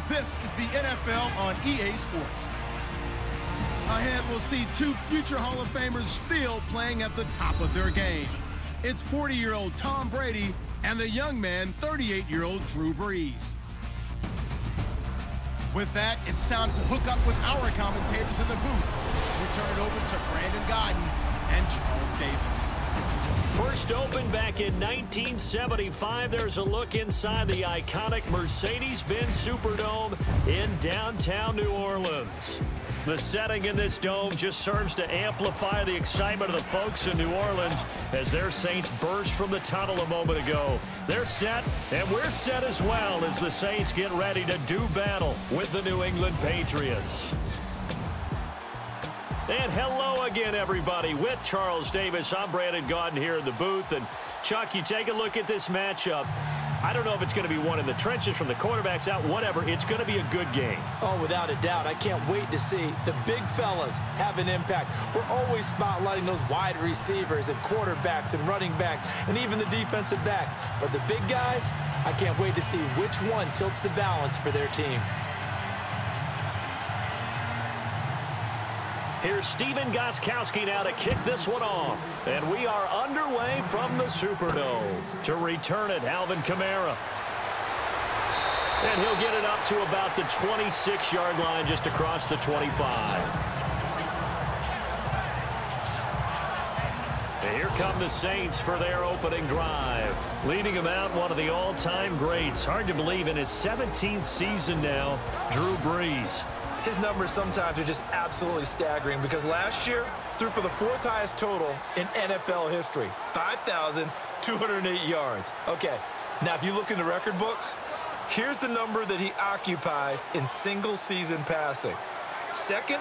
this is the NFL on EA Sports. Ahead, we'll see two future Hall of Famers still playing at the top of their game. It's 40-year-old Tom Brady and the young man, 38-year-old Drew Brees. With that, it's time to hook up with our commentators in the booth as we turn it over to Brandon Godden and Charles Davis. First opened back in 1975, there's a look inside the iconic Mercedes-Benz Superdome in downtown New Orleans. The setting in this dome just serves to amplify the excitement of the folks in New Orleans as their Saints burst from the tunnel a moment ago. They're set, and we're set as well as the Saints get ready to do battle with the New England Patriots. And hello again, everybody. With Charles Davis, I'm Brandon Godden here in the booth. And, Chuck, you take a look at this matchup. I don't know if it's going to be one in the trenches from the quarterbacks out, whatever. It's going to be a good game. Oh, without a doubt. I can't wait to see the big fellas have an impact. We're always spotlighting those wide receivers and quarterbacks and running backs and even the defensive backs. But the big guys, I can't wait to see which one tilts the balance for their team. Here's Stephen Gostkowski now to kick this one off. And we are underway from the Superdome. To return it, Alvin Kamara. And he'll get it up to about the 26-yard line, just across the 25. And here come the Saints for their opening drive. Leading them out, one of the all-time greats. Hard to believe, in his 17th season now, Drew Brees. His numbers sometimes are just absolutely staggering because last year threw for the fourth highest total in NFL history, 5,208 yards. Okay, now if you look in the record books, here's the number that he occupies in single-season passing. Second,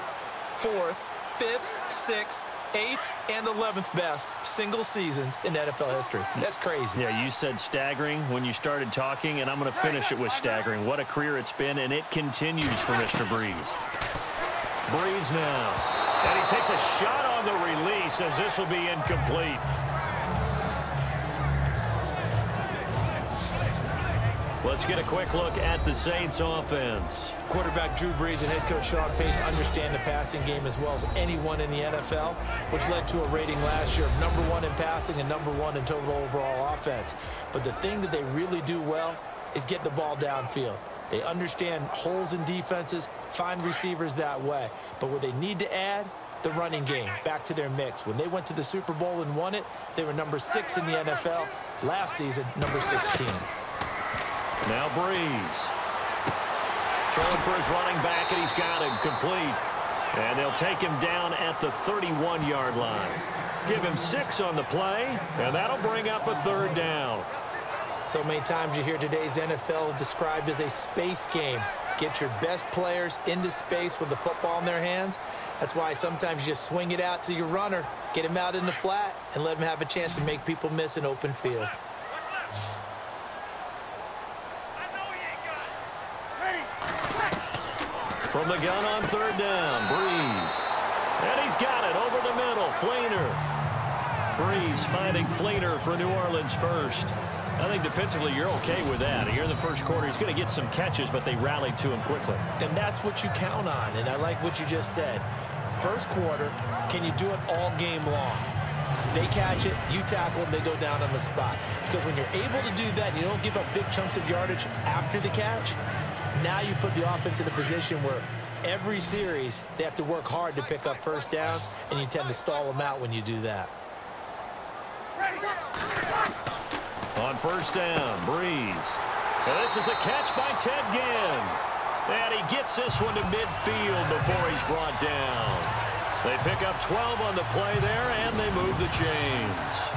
fourth, fifth, sixth, 8th, and 11th best single seasons in NFL history. That's crazy. Yeah, you said staggering when you started talking, and I'm going to finish it with staggering. What a career it's been, and it continues for Mr. Brees. Brees now. And he takes a shot on the release as this will be incomplete. Let's get a quick look at the Saints offense. Quarterback Drew Brees and head coach Sean Payton understand the passing game as well as anyone in the NFL, which led to a rating last year of #1 in passing and #1 in total overall offense. But the thing that they really do well is get the ball downfield. They understand holes in defenses, find receivers that way. But what they need to add, the running game, back to their mix. When they went to the Super Bowl and won it, they were #6 in the NFL. Last season, #16. Now Brees. Throwing for his running back, and he's got him complete. And they'll take him down at the 31-yard line. Give him 6 on the play, and that'll bring up a 3rd down. So many times you hear today's NFL described as a space game. Get your best players into space with the football in their hands. That's why sometimes you just swing it out to your runner, get him out in the flat, and let him have a chance to make people miss an open field. From the gun on 3rd down, Brees. And he's got it over the middle, Fleener. Brees finding Fleener for New Orleans first. I think defensively you're okay with that. Here in the first quarter, he's going to get some catches, but they rallied to him quickly. And that's what you count on, and I like what you just said. First quarter, can you do it all game long? They catch it, you tackle them, they go down on the spot. Because when you're able to do that, you don't give up big chunks of yardage after the catch. Now you put the offense in a position where every series they have to work hard to pick up first downs, and you tend to stall them out when you do that. On 1st down, Brees. And this is a catch by Ted Ginn. And he gets this one to midfield before he's brought down. They pick up 12 on the play there, and they move the chains.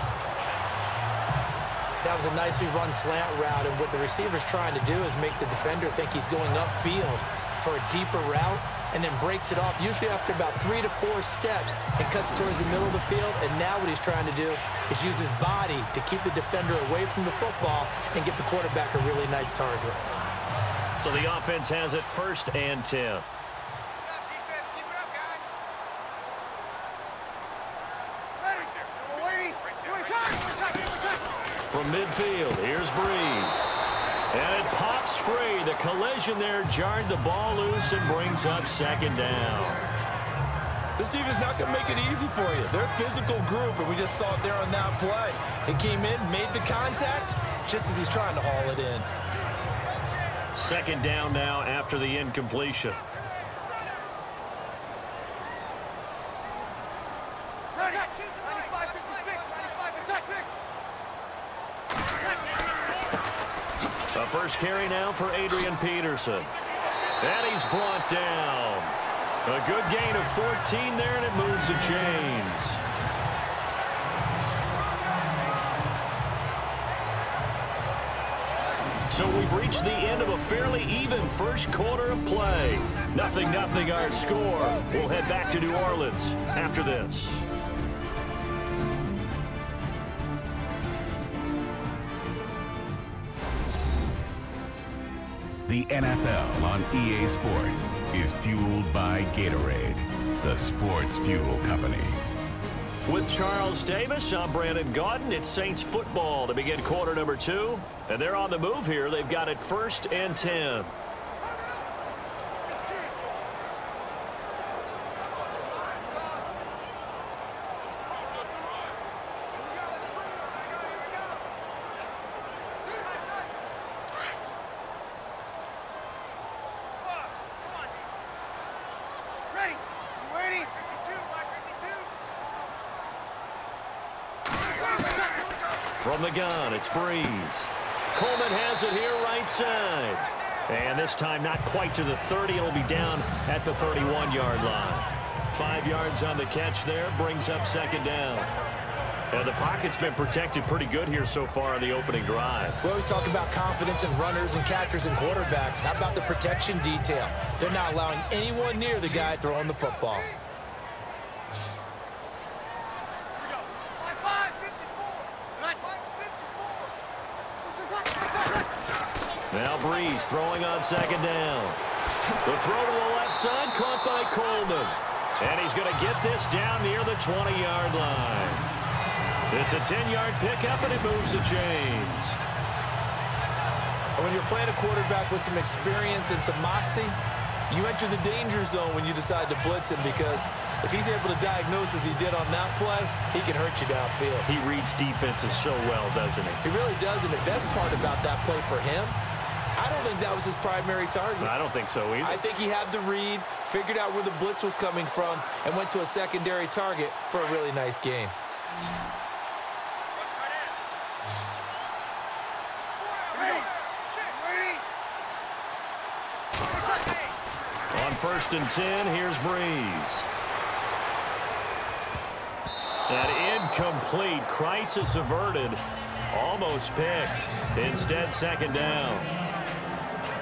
That was a nicely run slant route, and what the receiver's trying to do is make the defender think he's going upfield for a deeper route, and then breaks it off, usually after about 3 to 4 steps, and cuts towards the middle of the field. And now what he's trying to do is use his body to keep the defender away from the football and give the quarterback a really nice target. So the offense has it 1st and 10. From midfield, here's Brees. And it pops free. The collision there jarred the ball loose and brings up second down. This defense is not going to make it easy for you. They're a physical group, and we just saw it there on that play. It came in, made the contact, just as he's trying to haul it in. Second down now after the incompletion. The first carry now for Adrian Peterson. And he's brought down. A good gain of 14 there, and it moves the chains. So we've reached the end of a fairly even first quarter of play. 0-0 our score. We'll head back to New Orleans after this. The NFL on EA Sports is fueled by Gatorade, the sports fuel company. With Charles Davis, I'm Brandon Gaudin. It's Saints football to begin quarter number 2. And they're on the move here. They've got it 1st and 10. From the gun, it's Breeze. Coleman has it here right side. And this time not quite to the 30. It'll be down at the 31-yard line. 5 yards on the catch there, brings up second down. And the pocket's been protected pretty good here so far on the opening drive. We always talk about confidence in runners and catchers and quarterbacks. How about the protection detail? They're not allowing anyone near the guy throwing the football. Now Breeze throwing on second down. The throw to the left side, caught by Coleman. And he's going to get this down near the 20-yard line. It's a 10-yard pickup, and it moves the chains. When you're playing a quarterback with some experience and some moxie, you enter the danger zone when you decide to blitz him, because if he's able to diagnose as he did on that play, he can hurt you downfield. He reads defenses so well, doesn't he? He really does, and the best part about that play for him, I don't think that was his primary target. I don't think so either. I think he had the read, figured out where the blitz was coming from, and went to a secondary target for a really nice gain. On 1st and 10, here's Breeze. That incomplete, crisis averted, almost picked. Instead, second down.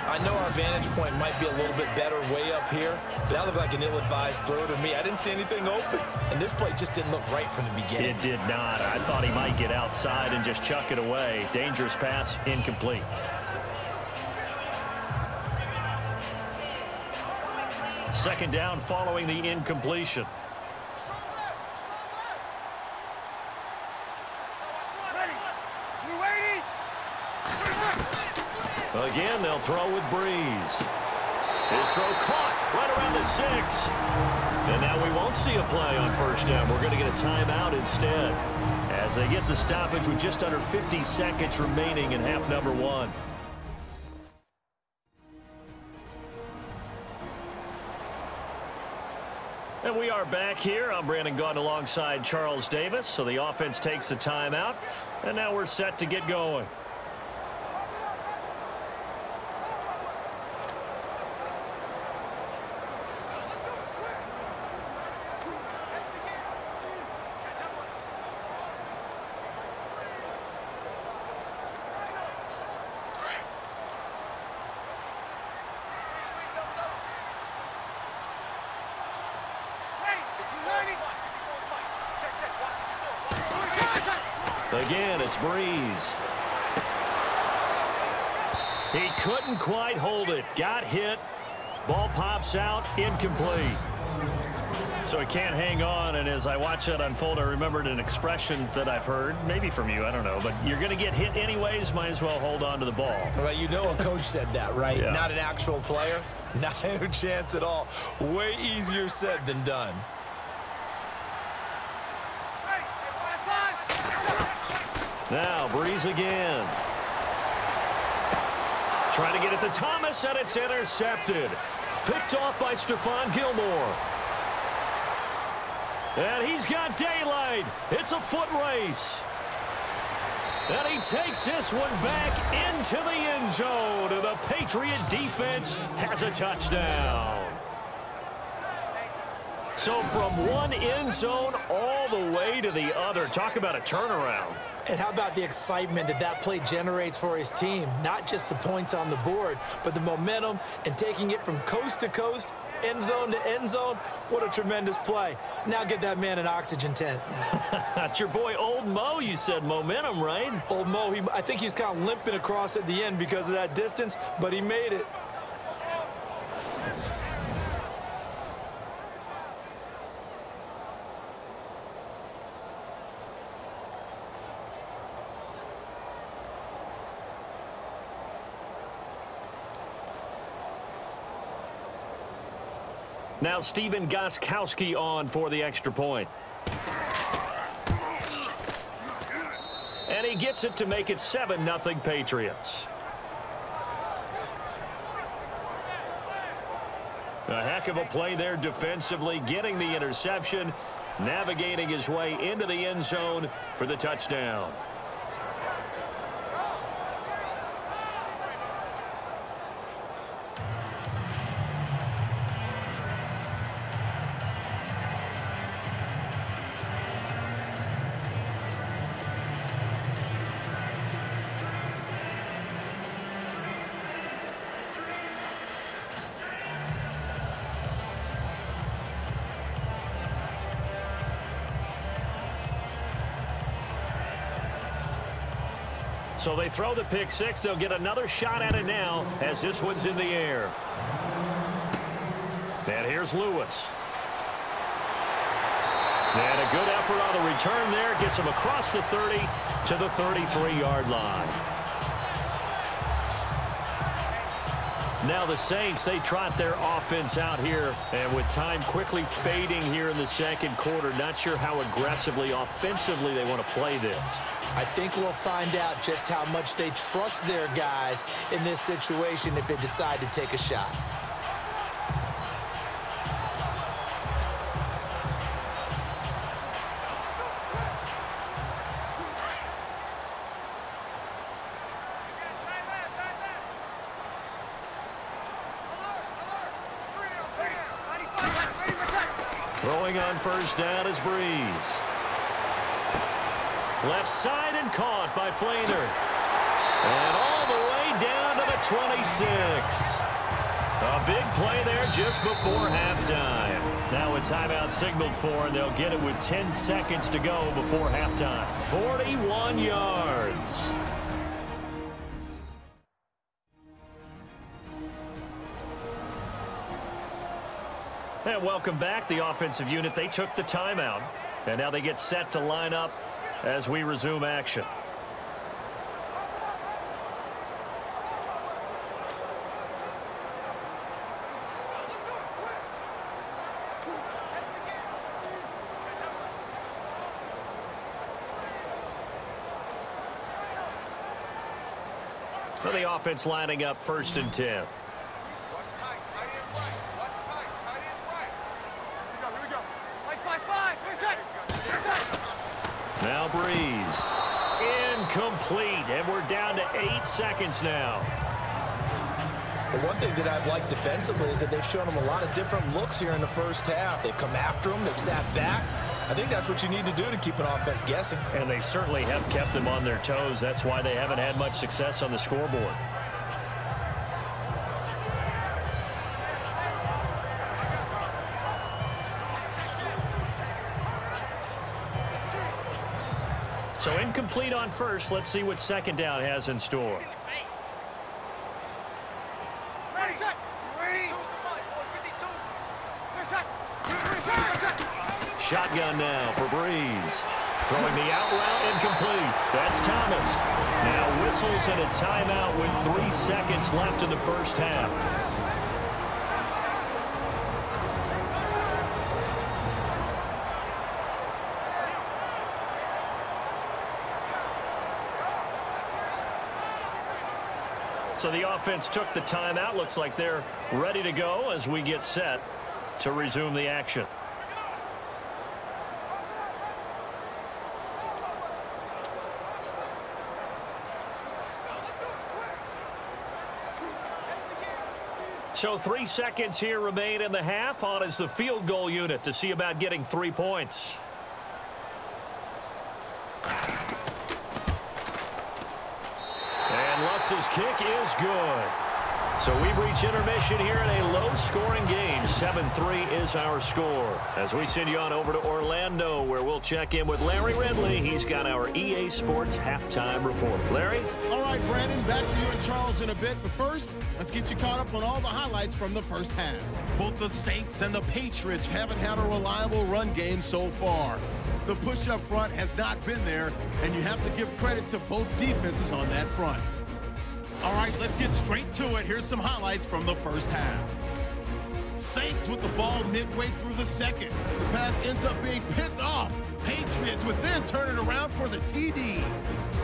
I know our vantage point might be a little bit better way up here, but that looked like an ill-advised throw to me. I didn't see anything open, and this play just didn't look right from the beginning. It did not. I thought he might get outside and just chuck it away. Dangerous pass, incomplete. Second down following the incompletion. Again, they'll throw with Breeze. His throw caught right around the 6. And now we won't see a play on 1st down. We're going to get a timeout instead, as they get the stoppage with just under 50 seconds remaining in half number 1. And we are back here. I'm Brandon Gaudin alongside Charles Davis. So the offense takes the timeout, and now we're set to get going. Again, it's Breeze. He couldn't quite hold it. Got hit. Ball pops out. Incomplete. So he can't hang on, and as I watch that unfold, I remembered an expression that I've heard, maybe from you, I don't know, but you're going to get hit anyways, might as well hold on to the ball. Well, you know a coach said that, right? Yeah. Not an actual player. Not a chance at all. Way easier said than done. Now, Breeze again. Trying to get it to Thomas, and it's intercepted. Picked off by Stephon Gilmore. And he's got daylight. It's a foot race. And he takes this one back into the end zone. And the Patriot defense has a touchdown. So from one end zone all the way to the other. Talk about a turnaround. And how about the excitement that that play generates for his team? Not just the points on the board, but the momentum and taking it from coast to coast, end zone to end zone. What a tremendous play. Now get that man an oxygen tent. That's your boy Old Mo. You said momentum, right? Old Mo, I think he's kind of limping across at the end because of that distance, but he made it. Now Stephen Gostkowski on for the extra point. And he gets it to make it 7-0 Patriots. A heck of a play there defensively, getting the interception, navigating his way into the end zone for the touchdown. So they throw the pick six. They'll get another shot at it now as this one's in the air. And here's Lewis. And a good effort on the return there. Gets him across the 30 to the 33-yard line. Now the Saints, they trot their offense out here. And with time quickly fading here in the second quarter, not sure how aggressively, offensively they want to play this. I think we'll find out just how much they trust their guys in this situation if they decide to take a shot. Throwing on first down is Breeze. Left side and caught by Flainer. And all the way down to the 26. A big play there just before halftime. Now a timeout signaled for, and they'll get it with 10 seconds to go before halftime. 41 yards. And welcome back. The offensive unit, they took the timeout. And now they get set to line up as we resume action. For the offense lining up 1st and 10. Now Breeze. Incomplete. And we're down to 8 seconds now. But one thing that I've liked defensively is that they've shown them a lot of different looks here in the first half. They've come after them. They've sat back. I think that's what you need to do to keep an offense guessing. And they certainly have kept them on their toes. That's why they haven't had much success on the scoreboard. So incomplete on first. Let's see what second down has in store. shotgun now for Breeze. Throwing the out route incomplete. That's Thomas. Now whistles and a timeout with 3 seconds left in the first half. So the offense took the timeout. Looks like they're ready to go as we get set to resume the action. So 3 seconds here remain in the half. On is the field goal unit to see about getting 3 points. And Lutz's kick is good. So we reach intermission here in a low-scoring game. 7-3 is our score. As we send you on over to Orlando, where we'll check in with Larry Ridley. He's got our EA Sports halftime report. Larry? All right, Brandon, back to you and Charles in a bit. But first, let's get you caught up on all the highlights from the first half. Both the Saints and the Patriots haven't had a reliable run game so far. The push up front has not been there, and you have to give credit to both defenses on that front. All right, let's get straight to it. Here's some highlights from the first half. Saints with the ball midway through the second. The pass ends up being picked off. Patriots would then turn it around for the TD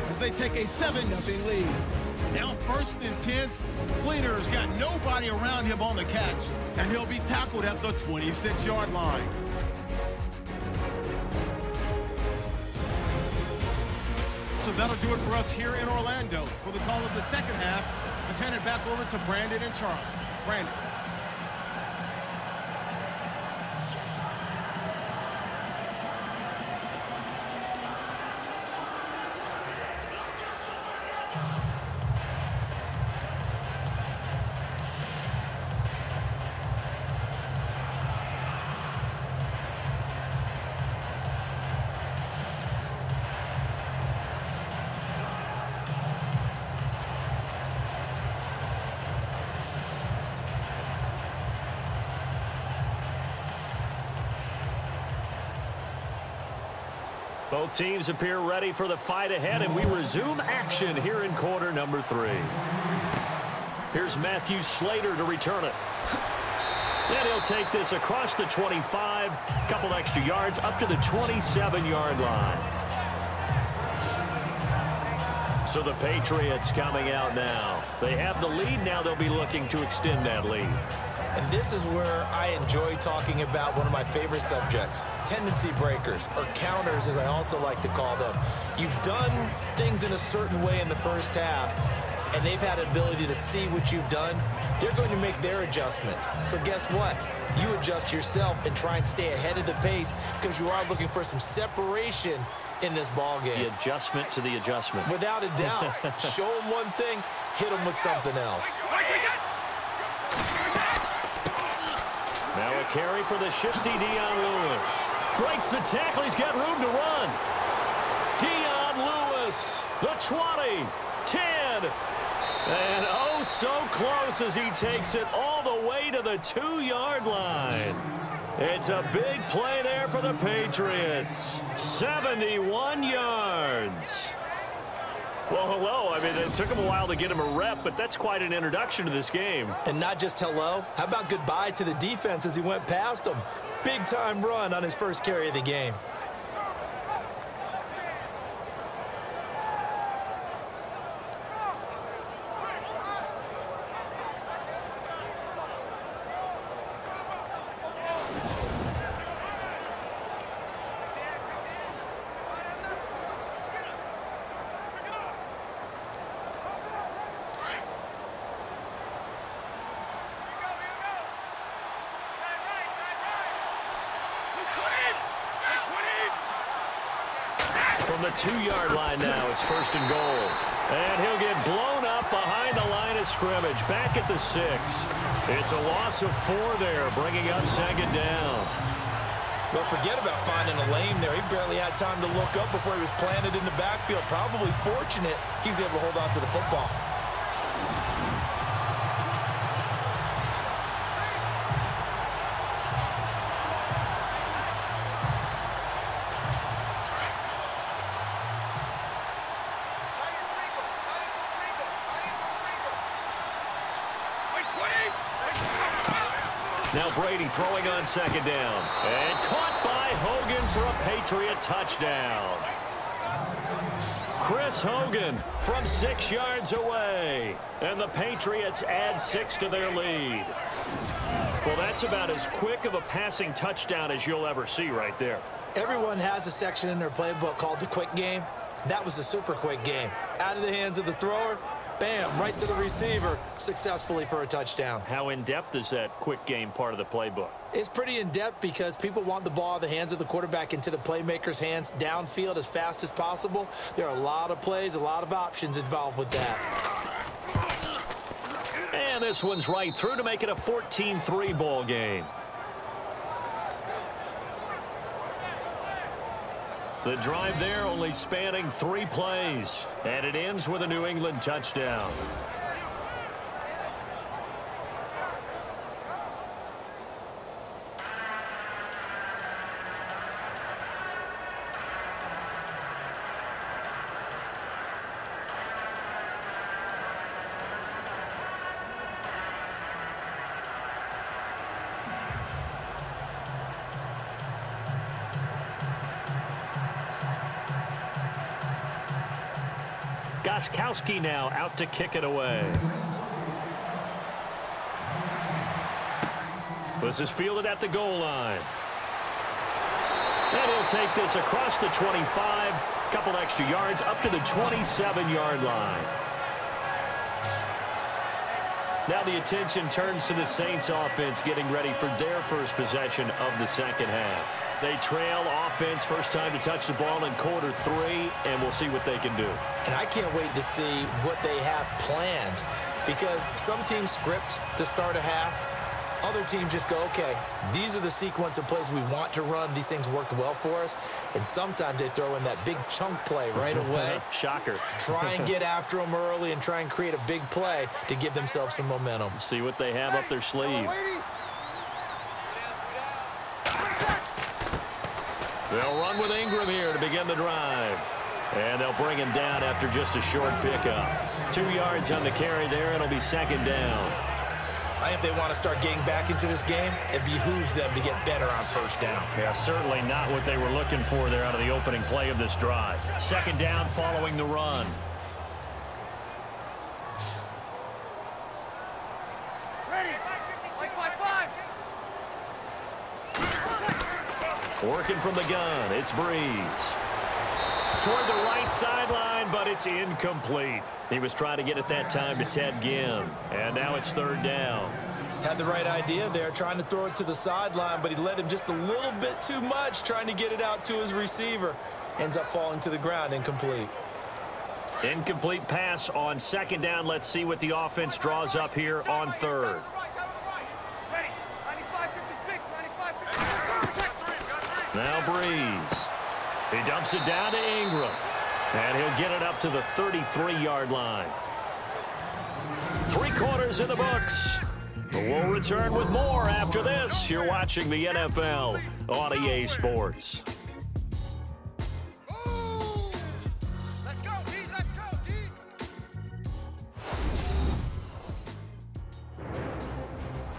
as they take a 7-0 lead. Now 1st and 10. Fleener's got nobody around him on the catch, and he'll be tackled at the 26-yard line. So that'll do it for us here in Orlando. For the call of the second half, let's hand it back over to Brandon and Charles. Brandon. Both teams appear ready for the fight ahead, and we resume action here in quarter number 3. Here's Matthew Slater to return it. And he'll take this across the 25, couple extra yards up to the 27-yard line. So the Patriots coming out now. They have the lead. Now they'll be looking to extend that lead. And this is where I enjoy talking about one of my favorite subjects, tendency breakers, or counters as I also like to call them. You've done things in a certain way in the first half, and they've had an ability to see what you've done. They're going to make their adjustments. So guess what? You adjust yourself and try and stay ahead of the pace because you are looking for some separation in this ball game. The adjustment to the adjustment. Without a doubt. Show them one thing, hit them with something else. Now a carry for the shifty Dion Lewis. Breaks the tackle. He's got room to run. Dion Lewis, the 20, 10, and oh so close as he takes it all the way to the 2-yard line. It's a big play there for the Patriots. 71 yards. Well, hello. I mean, it took him a while to get him a rep, but that's quite an introduction to this game. And not just hello. How about goodbye to the defense as he went past him? Big-time run on his first carry of the game. From the 2-yard line now, it's 1st and goal. And he'll get blown up behind the line of scrimmage, back at the 6. It's a loss of 4 there, bringing up 2nd down. Well, forget about finding a lane there. He barely had time to look up before he was planted in the backfield. Probably fortunate he was able to hold on to the football. Now Brady throwing on second down. And caught by Hogan for a Patriot touchdown. Chris Hogan from 6 yards away. And the Patriots add 6 to their lead. Well, that's about as quick of a passing touchdown as you'll ever see right there. Everyone has a section in their playbook called the quick game. That was a super quick game. Out of the hands of the thrower, bam, right to the receiver, successfully for a touchdown. How in-depth is that quick game part of the playbook? It's pretty in-depth because people want the ball out of the hands of the quarterback into the playmaker's hands downfield as fast as possible. There are a lot of plays, a lot of options involved with that. And this one's right through to make it a 14-3 ball game. The drive there only spanning 3 plays. And it ends with a New England touchdown. Gronkowski now out to kick it away. This is fielded at the goal line. And he'll take this across the 25, couple extra yards up to the 27-yard line. Now the attention turns to the Saints offense getting ready for their first possession of the second half. They trail offense, first time to touch the ball in quarter 3, and we'll see what they can do. And I can't wait to see what they have planned, because some teams script to start a half. Other teams just go, okay, these are the sequence of plays we want to run. These things worked well for us. And sometimes they throw in that big chunk play right away. Shocker. Try and get after them early and try and create a big play to give themselves some momentum. See what they have up their sleeve. They'll run with Ingram here to begin the drive. And they'll bring him down after just a short pickup. 2 yards on the carry there. It'll be second down. I think if they want to start getting back into this game, it behooves them to get better on first down. Yeah, certainly not what they were looking for there out of the opening play of this drive. Second down following the run. Working from the gun, it's Breeze. Toward the right sideline, but it's incomplete. He was trying to get it that time to Ted Ginn. And now it's third down. Had the right idea there, trying to throw it to the sideline, but he led him just a little bit too much, trying to get it out to his receiver. Ends up falling to the ground, incomplete. Incomplete pass on second down. Let's see what the offense draws up here on third. Now Breeze. He dumps it down to Ingram. And he'll get it up to the 33-yard line. 3 quarters in the books. We'll return with more after this. You're watching the NFL on EA Sports.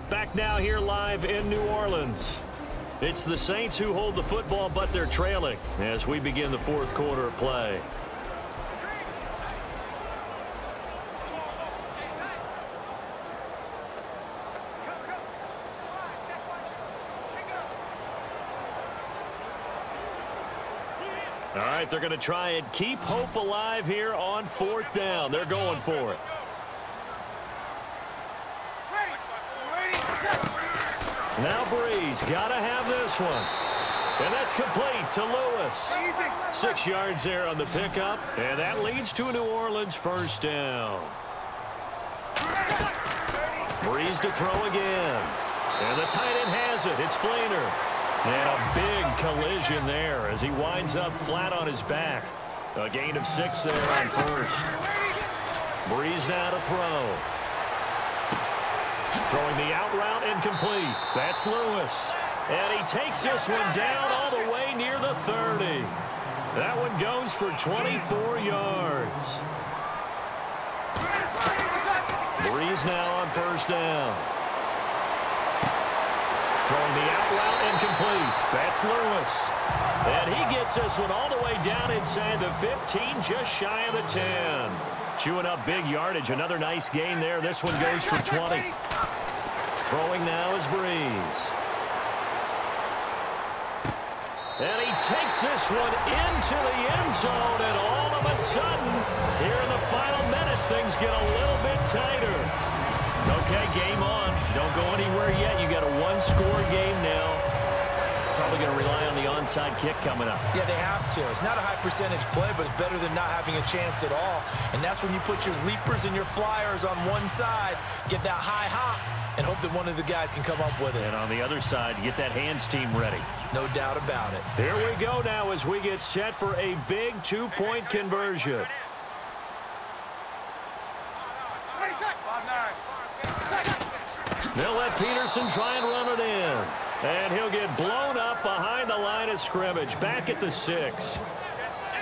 Back now here live in New Orleans. It's the Saints who hold the football, but they're trailing as we begin the fourth quarter of play. All right, they're going to try and keep hope alive here on fourth down. They're going for it. Now Breeze, got to have this one. And that's complete to Lewis. 6 yards there on the pickup, and that leads to a New Orleans first down. Breeze to throw again. And the tight end has it. It's Flainer. And a big collision there as he winds up flat on his back. A gain of 6 there on first. Breeze now to throw. Throwing the out route incomplete. That's Lewis. And he takes this one down all the way near the 30. That one goes for 24 yards. Breeze now on first down. Throwing the out route incomplete. That's Lewis. And he gets this one all the way down inside the 15, just shy of the 10. Chewing up big yardage. Another nice gain there. This one goes for 20. Throwing now is Breeze. And he takes this one into the end zone, and all of a sudden, here in the final minute, things get a little bit tighter. Okay, game on. Don't go anywhere yet. You got a one-score game now. Probably going to rely on the onside kick coming up. Yeah, they have to. It's not a high-percentage play, but it's better than not having a chance at all. And that's when you put your leapers and your flyers on one side, get that high hop, and hope that one of the guys can come up with it. And on the other side, get that hands team ready. No doubt about it. Here we go now as we get set for a big two-point conversion. They'll let Peterson try and run it in. And he'll get blown up behind the line of scrimmage, back at the 6.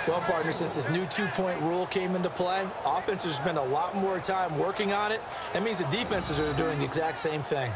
Well, partner, since this new two-point rule came into play, offenses spend a lot more time working on it. That means the defenses are doing the exact same thing.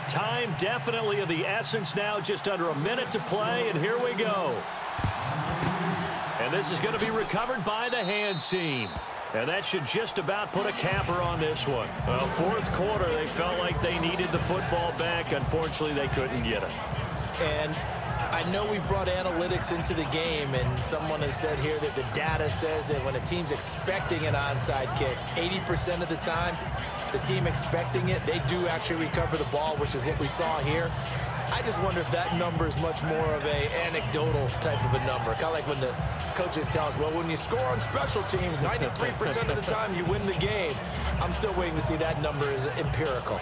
Time definitely of the essence now, just under a minute to play, and here we go. And this is going to be recovered by the hands team. And that should just about put a capper on this one. Well, fourth quarter, they felt like they needed the football back. Unfortunately, they couldn't get it. And I know we've brought analytics into the game, and someone has said here that the data says that when a team's expecting an onside kick, 80% of the time, the team expecting it, they do actually recover the ball, which is what we saw here. I just wonder if that number is much more of a anecdotal type of a number. Kind of like when the coaches tell us, well, when you score on special teams, 93% of the time you win the game. I'm still waiting to see that number is empirical.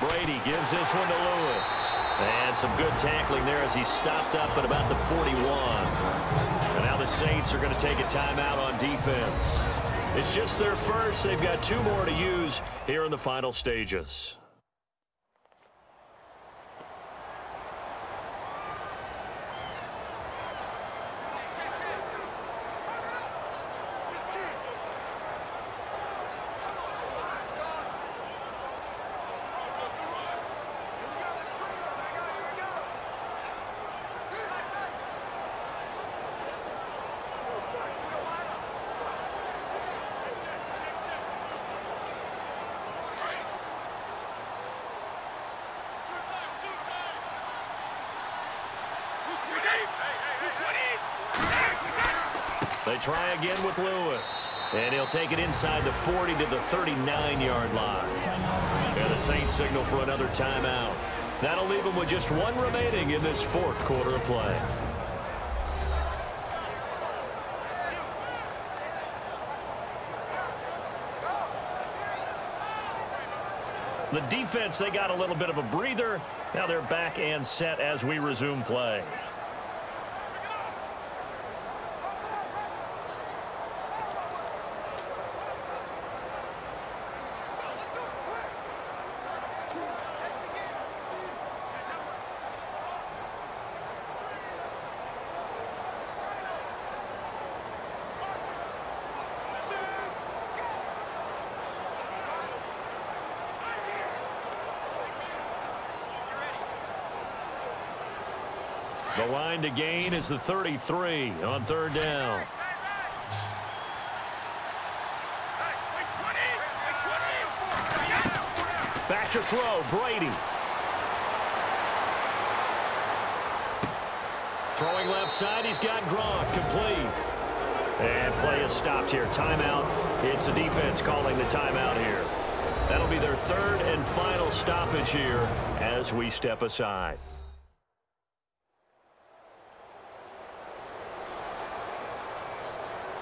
Brady gives this one to Lewis. And some good tackling there as he stopped up at about the 41. And now the Saints are going to take a timeout on defense. It's just their first. They've got 2 more to use here in the final stages. They try again with Lewis. And he'll take it inside the 40 to the 39-yard line. And the Saints signal for another timeout. That'll leave them with just 1 remaining in this fourth quarter of play. The defense, they got a little bit of a breather. Now they're back and set as we resume play. The line to gain is the 33 on third down. Back to throw, Brady. Throwing left side, he's got Gronk, complete. And play is stopped here. Timeout. It's the defense calling the timeout here. That'll be their third and final stoppage here as we step aside.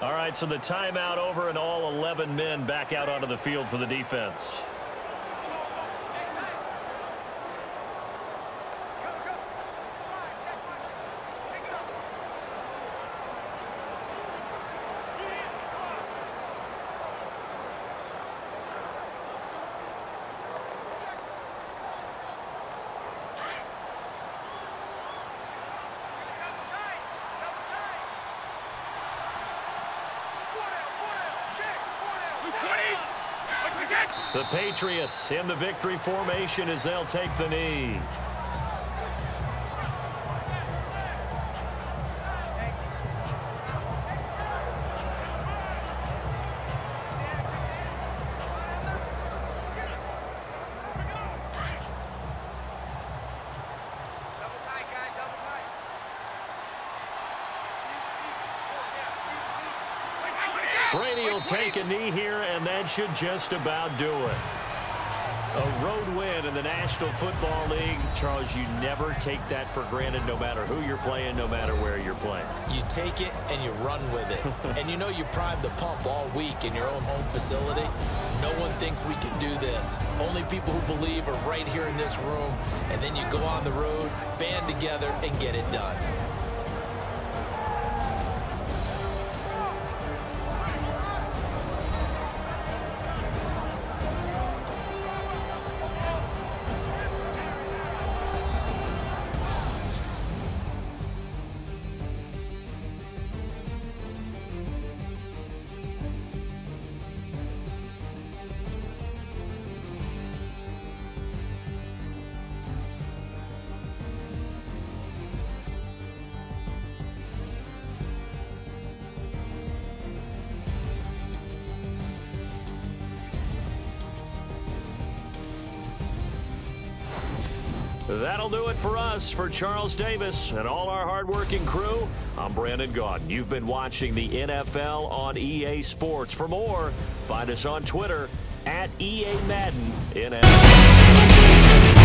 All right, so the timeout over and all 11 men back out onto the field for the defense. The Patriots in the victory formation as they'll take the knee. Brady will take a knee here, and that should just about do it. A road win in the National Football League. Charles, you never take that for granted no matter who you're playing, no matter where you're playing. You take it and you run with it. And you know you primed the pump all week in your own home facility. No one thinks we can do this. Only people who believe are right here in this room. And then you go on the road, band together, and get it done. That'll do it for us. For Charles Davis and all our hardworking crew, I'm Brandon Gaudin. You've been watching the NFL on EA Sports. For more, find us on Twitter @EA Madden NFL.